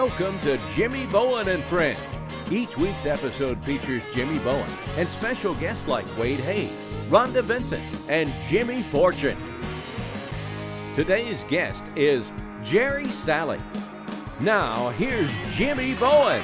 Welcome to Jimmy Bowen and Friends. Each week's episode features Jimmy Bowen and special guests like Wade Hayes, Rhonda Vincent, and Jimmy Fortune. Today's guest is Jerry Salley. Now, here's Jimmy Bowen.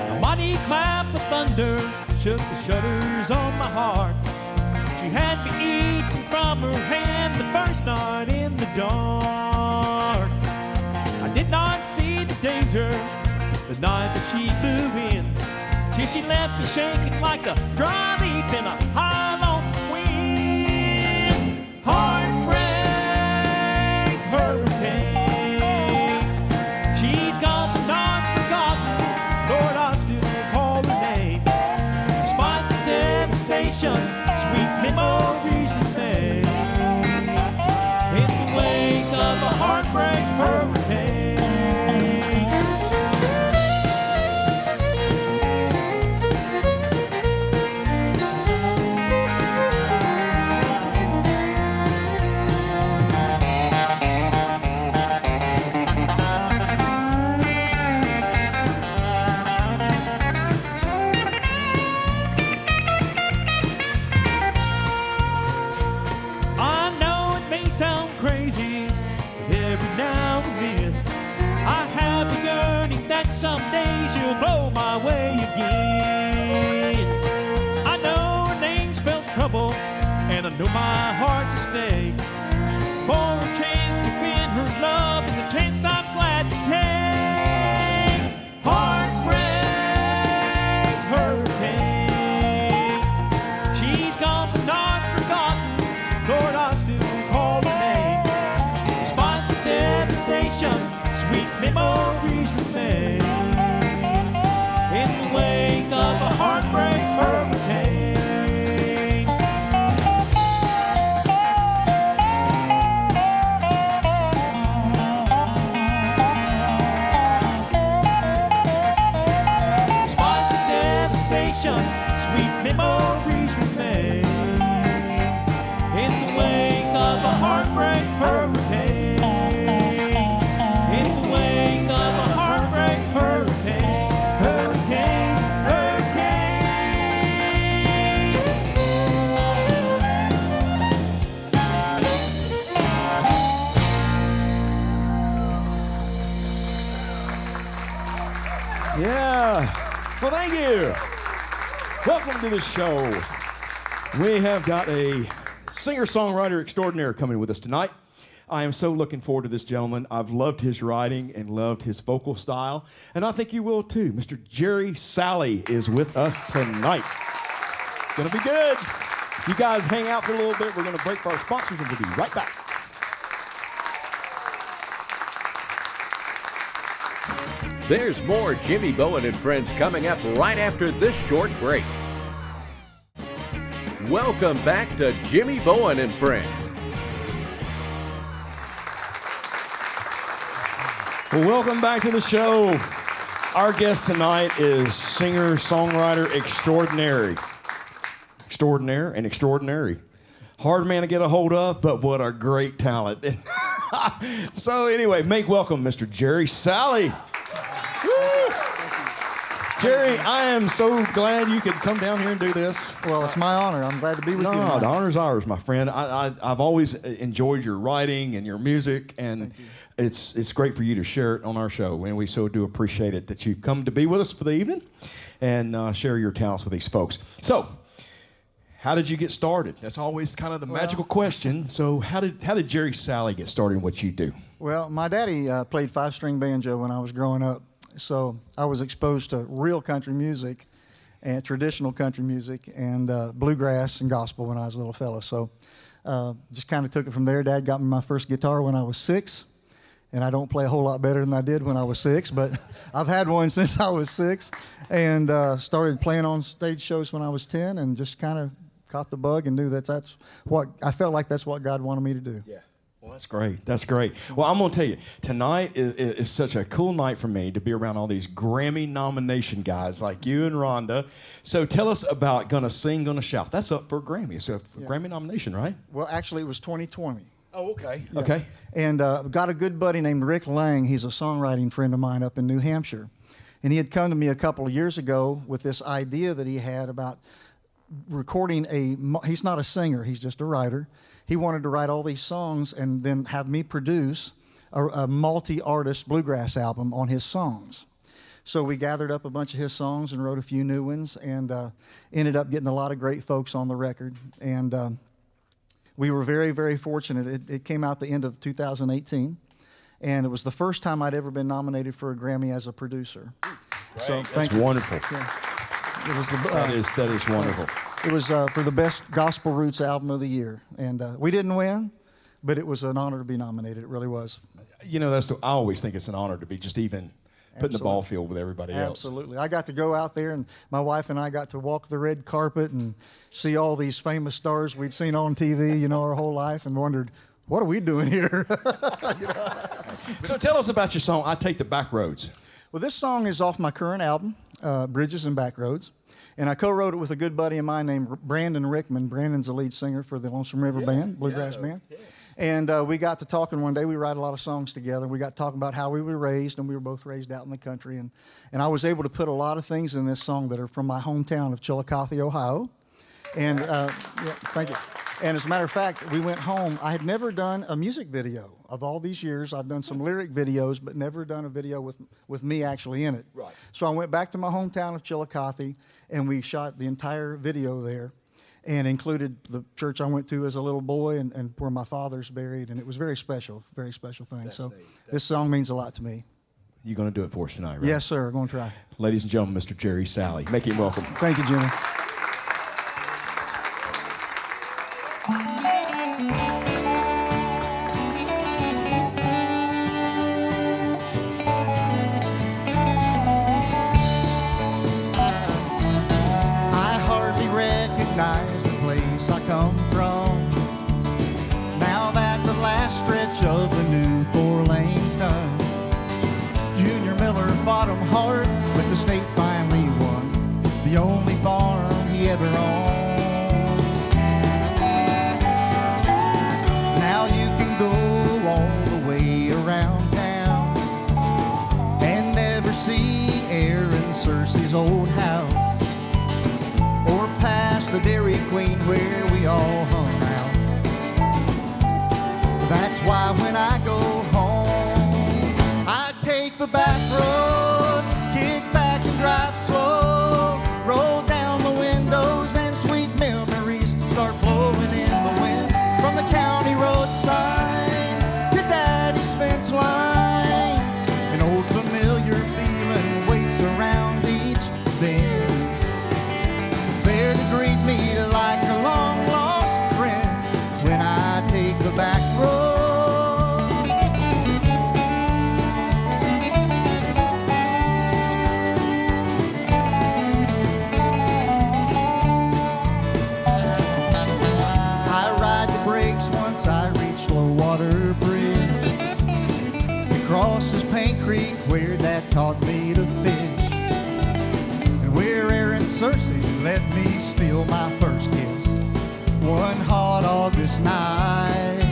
A mighty clap of thunder shook the shutters on my heart. She had me eating from her hand the first night in the dark. I did not see the danger the night that she flew in, till she left me shaking like a dry leaf in a high lonesome wind. Heartbreak hurricane, she's gone but not forgotten. Lord, I still call her name. Despite the devastation, sweet memories remain in the wake of a heartbreak hurricane. Sound crazy, but every now and then I have a yearning that someday she'll blow my way again. I know her name spells trouble, and I know my heart's a stake. For a chance to win her love is a chance I'm glad to take. Heartbreak hurricane, she's gone but not forgotten. Lord, I still call her name. Despite the devastation, sweet memories remain in the wake of a heartbreak hurricane. Despite the devastation, sweet memories remain in the wake of a heartbreak hurricane. In the wake of a heartbreak hurricane. Hurricane, hurricane. Yeah. Well, thank you. Welcome to the show. We have got a singer-songwriter extraordinaire coming with us tonight. I am so looking forward to this gentleman. I've loved his writing and loved his vocal style, and I think you will too. Mr. Jerry Salley is with us tonight. It's gonna be good. You guys hang out for a little bit. We're gonna break for our sponsors, and we'll be right back. There's more Jimmy Bowen and Friends coming up right after this short break. Welcome back to Jimmy Bowen and Friends. Well, welcome back to the show. Our guest tonight is singer-songwriter extraordinary. Extraordinaire and extraordinary. Hard man to get a hold of, but what a great talent. So anyway, make welcome Mr. Jerry Salley. Jerry, I am so glad you could come down here and do this. Well, it's my honor. I'm glad to be with you. No, the honor's ours, my friend. I've always enjoyed your writing and your music, and it's great for you to share it on our show, and we so do appreciate it that you've come to be with us for the evening and share your talents with these folks. So, how did you get started? That's always kind of the magical question. So, how did Jerry Salley get started in what you do? Well, my daddy played 5-string banjo when I was growing up. So I was exposed to real country music and traditional country music and bluegrass and gospel when I was a little fella. So just kind of took it from there. Dad got me my first guitar when I was 6, and I don't play a whole lot better than I did when I was 6, but I've had one since I was 6, and started playing on stage shows when I was 10, and just kind of caught the bug and knew that's what I felt like that's what God wanted me to do. Yeah. Well, Well, that's great. That's great. Well, I'm going to tell you, tonight is such a cool night for me to be around all these Grammy nomination guys like you and Rhonda. So tell us about Gonna Sing, Gonna Shout. That's up for a Grammy. So a Grammy nomination, right? Well, actually, it was 2020. Oh, okay. Yeah. Okay. And got a good buddy named Rick Lang. He's a songwriting friend of mine up in New Hampshire. And he had come to me a couple of years ago with this idea that he had about recording he's not a singer, he's just a writer. He wanted to write all these songs and then have me produce a multi-artist bluegrass album on his songs. So we gathered up a bunch of his songs and wrote a few new ones, and ended up getting a lot of great folks on the record. And we were very, very fortunate. It came out the end of 2018, and it was the first time I'd ever been nominated for a Grammy as a producer. Great. So thank you. Wonderful. Yeah. It was That is wonderful. It was for the best gospel roots album of the year, and we didn't win, but it was an honor to be nominated. It really was. You know, I always think it's an honor to be just even putting the ball field with everybody else. Absolutely. I got to go out there, and my wife and I got to walk the red carpet and see all these famous stars we'd seen on TV, our whole life, and wondered, what are we doing here? So tell us about your song, I Take the Back Roads. Well, this song is off my current album, Bridges and Back Roads. And I co-wrote it with a good buddy of mine named Brandon Rickman. Brandon's the lead singer for the Lonesome River Band, bluegrass band. Yes. And we got to talking one day. We write a lot of songs together. We got talking about how we were raised, and we were both raised out in the country. And I was able to put a lot of things in this song that are from my hometown of Chillicothe, Ohio. And thank you. And as a matter of fact, we went home. I had never done a music video of all these years. I've done some lyric videos, but never done a video with me actually in it. Right. So I went back to my hometown of Chillicothe, and we shot the entire video there, and included the church I went to as a little boy and where my father's buried, and it was very special thing. That's so neat. this song means a lot to me. You're going to do it for us tonight, right? Yes, sir. I'm going to try. Ladies and gentlemen, Mr. Jerry Salley. Make him welcome. Thank you, Jimmy. The place I come from, now that the last stretch of the new 4 lanes done. Junior Miller fought 'em hard, but the state finally won the only farm he ever owned. Now you can go all the way around town and never see Aaron Cersei's old house, or past the Dairy Queen where we all hung out. That's why when I go home, I take the back roads, kick back and drive slow, roll down the windows and sweet memories start blowing in the wind. From the county road sign to Daddy's fence line, an old familiar feeling waits around each bend, there to greet me like a long-lost friend when I take the back road. I ride the brakes once I reach Low-Water Bridge. It crosses Paint Creek where Dad taught me to fish, and where Aaron Cersei let me steal my first kiss one hot August night.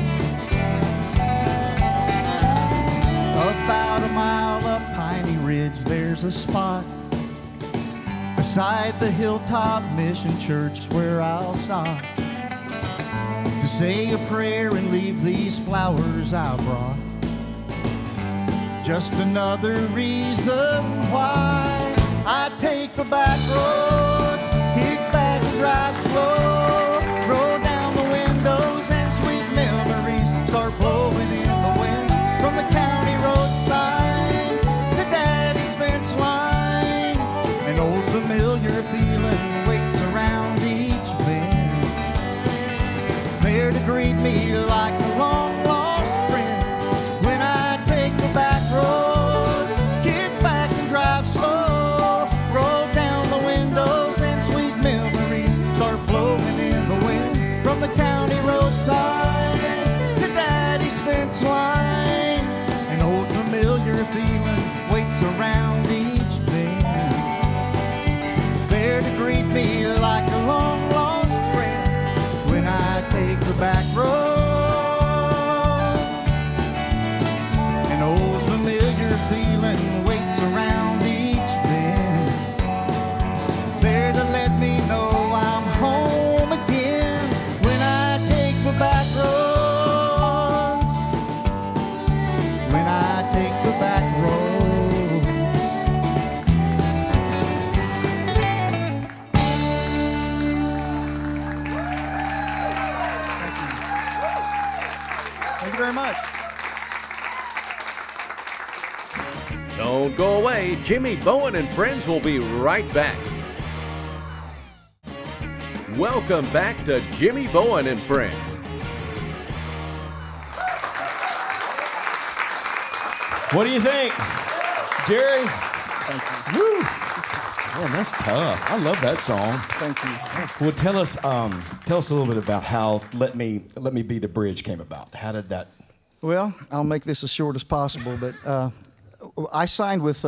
About a mile up Piney Ridge, there's a spot beside the Hilltop Mission Church where I'll stop to say a prayer and leave these flowers I brought. Just another reason why I take the back roads, kick back and drive slow, roll down the windows and sweet memories start blowing in the wind. From the county road sign to Daddy's fence line, an old familiar feeling waits around each bend, there to greet me like a long-lost friend when I take the back roads, kick back and drive slow, roll down the window there to greet me like a long lost friend when I take the back road. An old familiar feeling waits around each bend, there to let me know I'm home again when I take the back road. When I take the back road. Thank you very much. Don't go away. Jimmy Bowen and Friends will be right back. Welcome back to Jimmy Bowen and Friends. What do you think, Jerry? Thank Woo! Man, that's tough. I love that song. Thank you. Well, tell us a little bit about how "Let Me Be the Bridge" came about. How did that? Well, I'll make this as short as possible, but I signed with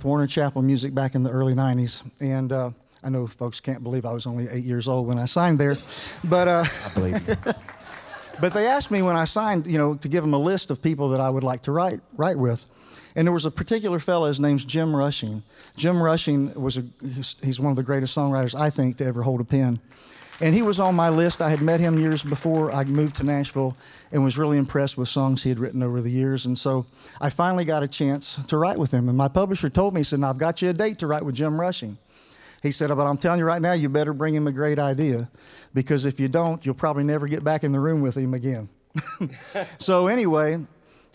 Warner Chappell Music back in the early '90s, and I know folks can't believe I was only 8 years old when I signed there, but I believe you. but they asked me when I signed, to give them a list of people that I would like to write with. And there was a particular fellow, his name's Jim Rushing. Jim Rushing he's one of the greatest songwriters, I think, to ever hold a pen. And he was on my list. I had met him years before I moved to Nashville and was really impressed with songs he had written over the years. And so I finally got a chance to write with him. And my publisher told me, he said, "Now I've got you a date to write with Jim Rushing." He said, "But I'm telling you right now, you better bring him a great idea, because if you don't, you'll probably never get back in the room with him again." So anyway,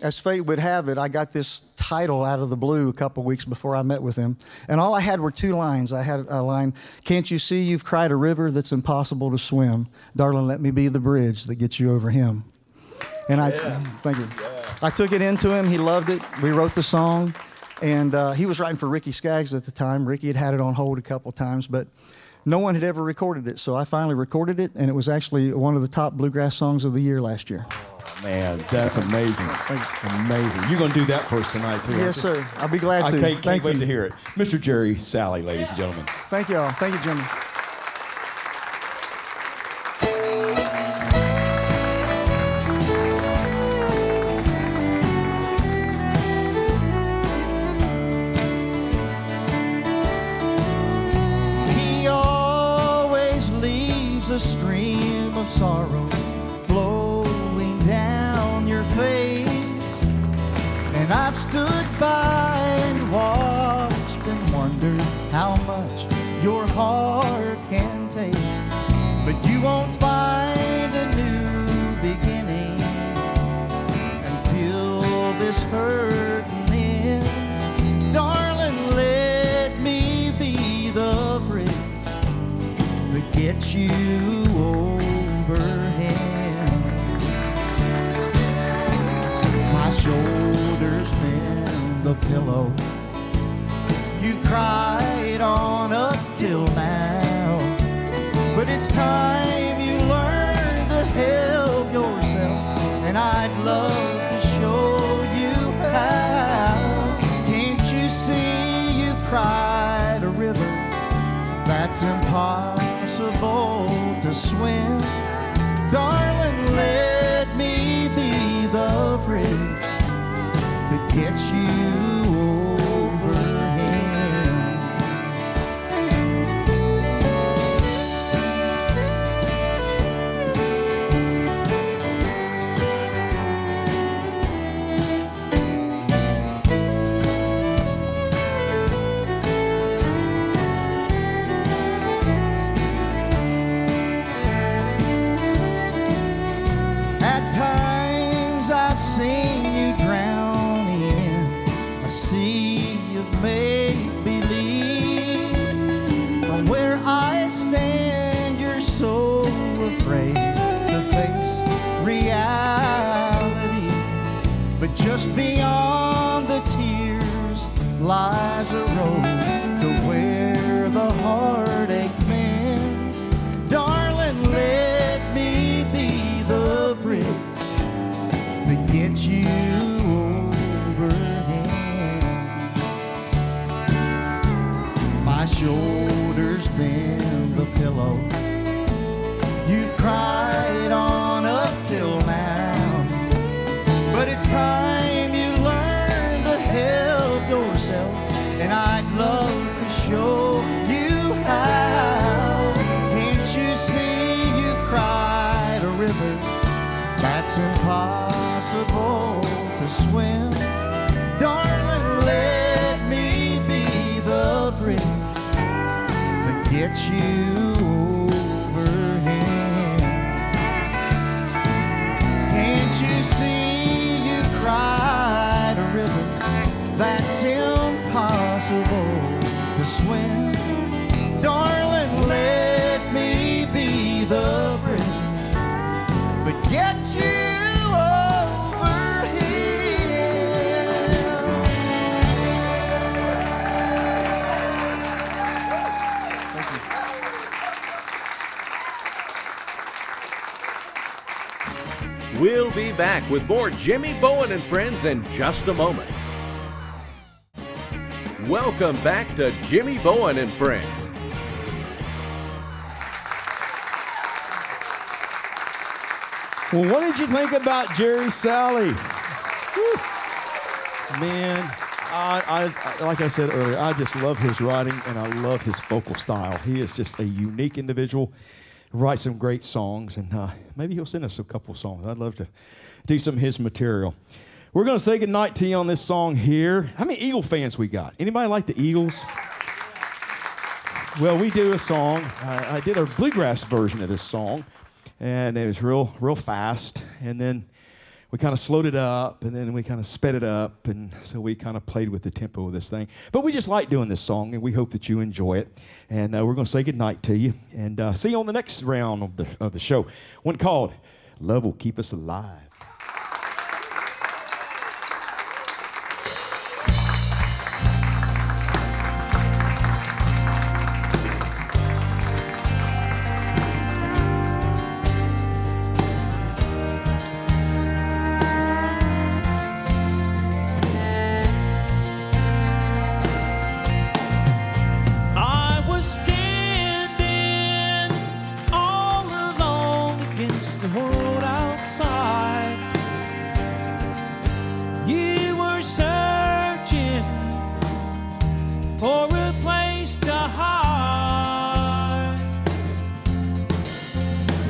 as fate would have it, I got this title out of the blue a couple weeks before I met with him. And all I had were 2 lines. I had a line, "Can't you see you've cried a river that's impossible to swim? Darling, let me be the bridge that gets you over him." And thank you. I took it into him. He loved it. We wrote the song. And he was writing for Ricky Skaggs at the time. Ricky had it on hold a couple times, but no one had ever recorded it. So I finally recorded it, and it was actually one of the top bluegrass songs of the year last year. Man, that's amazing. Amazing. You're going to do that for us tonight, too. Yes, sir. I'll be glad to. I can't wait to hear it. Mr. Jerry Salley, ladies and gentlemen. Thank you all. Thank you, Jimmy. He always leaves a stream of sorrow flowing down your face, and I've stood by and watched and wondered how much your heart can take, but you won't find a new beginning until this hurting ends. Darling, let me be the bridge that gets you over him. My shoulders been the pillow you cried on up till now, but it's time you learn to help yourself, and I'd love to show you how. Can't you see you've cried a river that's impossible to swim? Darling, let me be the bridge that gets you over him. At times I've seen you drowning in a sea of make-believe. From where I stand, you're so afraid to face reality. But just beyond the tears lies a road to where the heartache mends. Darling, let me be the bridge that gets you over him. My shoulders river that's impossible to swim. Darling, let me be the bridge that gets you over him. Can't you see you cried a river that's impossible to swim? Darling, let me be the bridge that gets you over him. Thank you. We'll be back with more Jimmy Bowen and Friends in just a moment. Welcome back to Jimmy Bowen and Friends. Well, what did you think about Jerry Salley? Whew. Man, I like I said earlier, I just love his writing and I love his vocal style. He is just a unique individual. Writes some great songs, and maybe he'll send us a couple songs. I'd love to do some of his material. We're going to say goodnight to you on this song here. How many Eagle fans we got? Anybody like the Eagles? Well, we do a song. I did a bluegrass version of this song, and it was real fast. And then we kind of slowed it up, and then we kind of sped it up, and so we kind of played with the tempo of this thing. But we just like doing this song, and we hope that you enjoy it. And we're going to say goodnight to you, and see you on the next round of the show, one called "Love Will Keep Us Alive." The world outside, you were searching for a place to hide,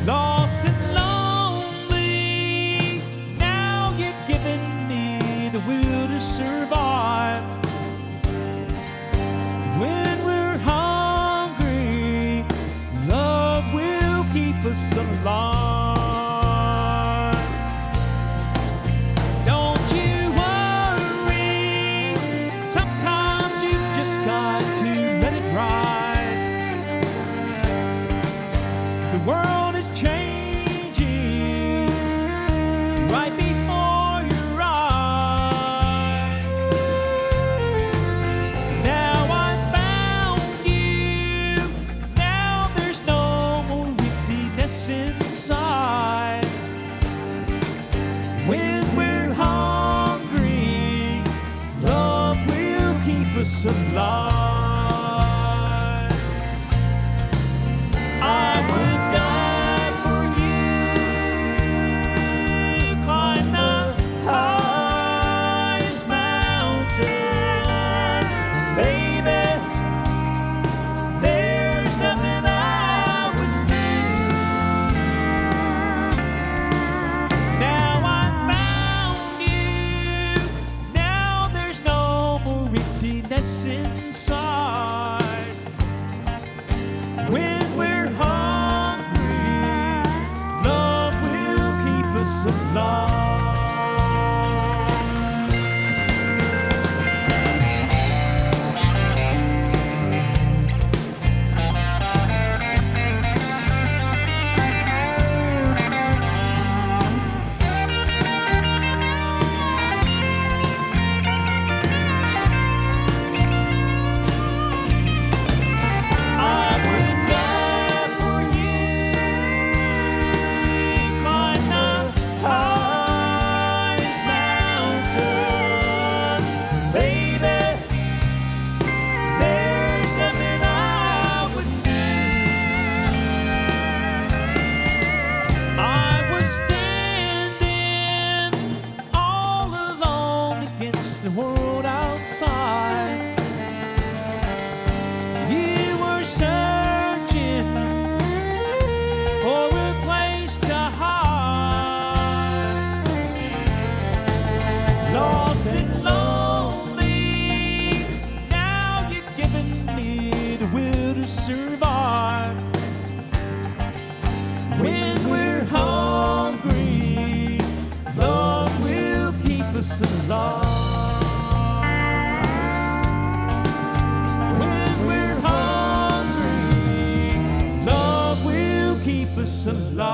lost and lonely. Now you've given me the will to survive. When we're hungry, love will keep us alive. The world is changing right before your eyes. Now I found you. Now there's no more emptiness inside. When we're hungry, love will keep us alive. I would die for you, climb the highest mountain, baby. There's nothing I wouldn't do. Now I found you. Now there's no more emptiness inside. survive. When we're hungry, love will keep us alive. When we're hungry, love will keep us alive.